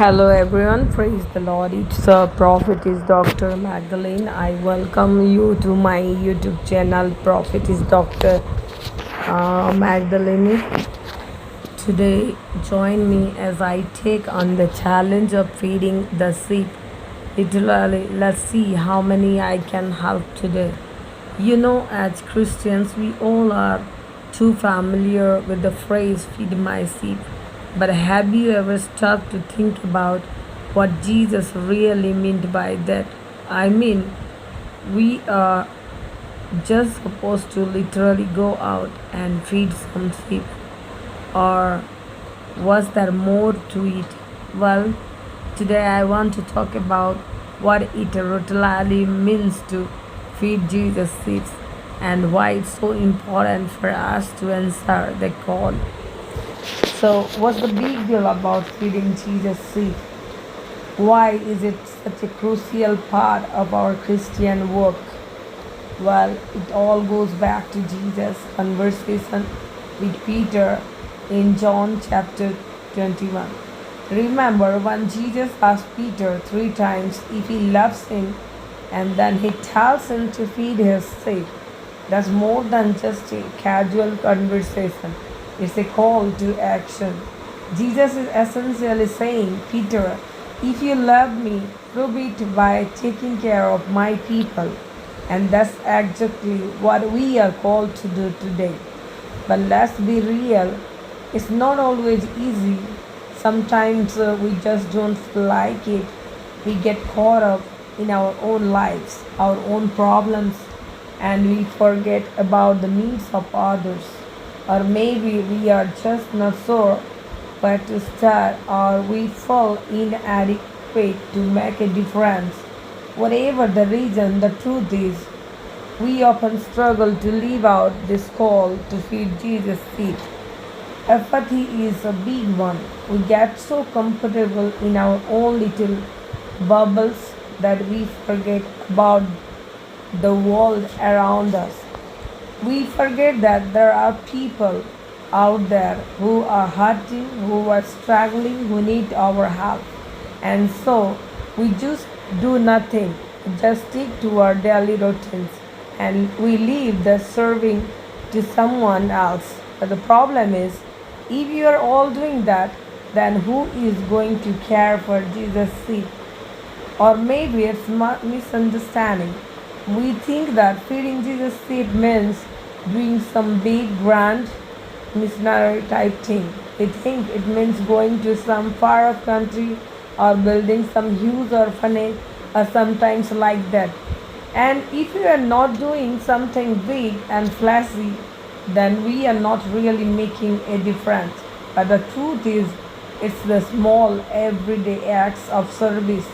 Hello everyone, praise the Lord. It's the prophet is Dr. Magdalene. I welcome you to my YouTube channel. Prophet is Dr. Magdalene. Today, join me as I take on the challenge of feeding the sheep. Literally, let's see how many I can help today. As Christians, we all are too familiar with the phrase feed my sheep. But have you ever stopped to think about what Jesus really meant by that? I mean, we are just supposed to literally go out and feed some sheep, or was there more to it? Well, today I want to talk about what it literally means to feed Jesus' sheep and why it's so important for us to answer the call. So, what's the big deal about feeding Jesus' sheep? Why is it such a crucial part of our Christian work? Well, it all goes back to Jesus' conversation with Peter in John chapter 21. Remember when Jesus asked Peter 3 times if he loves him, and then he tells him to feed his sheep. That's more than just a casual conversation. It's a call to action. Jesus is essentially saying, Peter, if you love me, prove it by taking care of my people. And that's exactly what we are called to do today. But let's be real, it's not always easy. Sometimes we just don't feel like it. We get caught up in our own lives, our own problems, and we forget about the needs of others. Or maybe we are just not sure where to start, or we feel inadequate to make a difference. Whatever the reason, the truth is, we often struggle to live out this call to feed Jesus' feet. Apathy is a big one. We get so comfortable in our own little bubbles that we forget about the world around us. We forget that there are people out there who are hurting, who are struggling, who need our help. And so we just do nothing, just stick to our daily routines, and we leave the serving to someone else. But the problem is, if you are all doing that, then who is going to care for Jesus' sheep? Or maybe it's misunderstanding. We think that feeding Jesus' sheep means doing some big, grand, missionary type thing. We think it means going to some far off country or building some huge orphanage or sometimes like that. And if we are not doing something big and flashy, then we are not really making a difference. But the truth is, it's the small everyday acts of service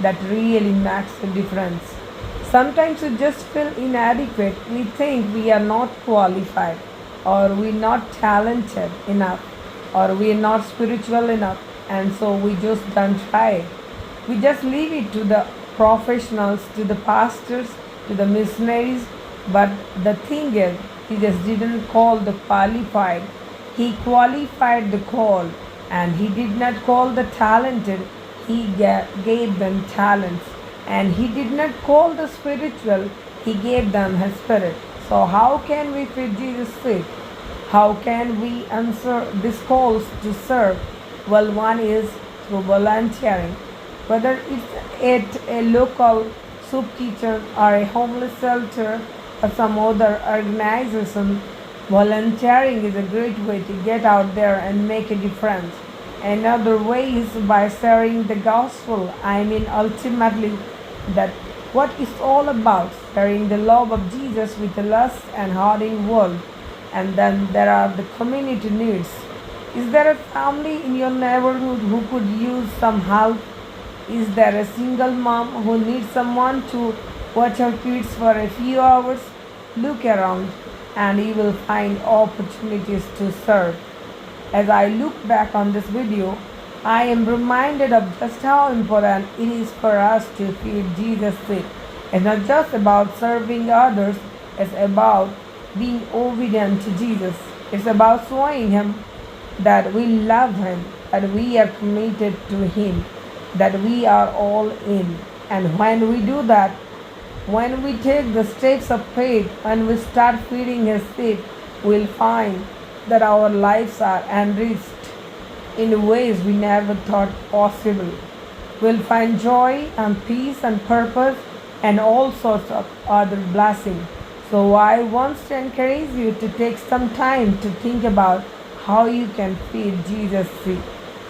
that really makes a difference. Sometimes we just feel inadequate. We think we are not qualified, or we're not talented enough, or we're not spiritual enough, and so we just don't try. We just leave it to the professionals, to the pastors, to the missionaries. But the thing is, he just didn't call the qualified, he qualified the call, and he did not call the talented, he gave them talents. And he did not call the spiritual, he gave them his spirit. So how can we feed Jesus' feet? How can we answer these calls to serve? Well, one is through volunteering. Whether it's at a local soup kitchen or a homeless shelter or some other organization, volunteering is a great way to get out there and make a difference. Another way is by sharing the gospel. Ultimately, that what it's all about, sharing the love of Jesus with a lost and hurting world. And then there are the community needs. Is there a family in your neighborhood who could use some help? Is there a single mom who needs someone to watch her kids for a few hours? Look around and you will find opportunities to serve. As I look back on this video, I am reminded of just how important it is for us to feed Jesus' feet. It's not just about serving others, it's about being obedient to Jesus. It's about showing Him that we love Him, that we are committed to Him, that we are all in. And when we do that, when we take the steps of faith, when we start feeding His sheep, we'll find that our lives are enriched in ways we never thought possible. We'll find joy and peace and purpose and all sorts of other blessings. So I want to encourage you to take some time to think about how you can feed Jesus' sheep.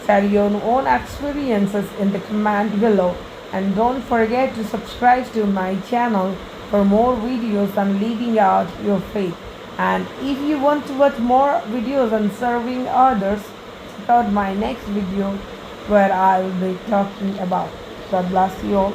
Share your own experiences in the comment below, and don't forget to subscribe to my channel for more videos on living out your faith. And if you want to watch more videos on serving others, check out my next video where I will be talking about. God bless you all.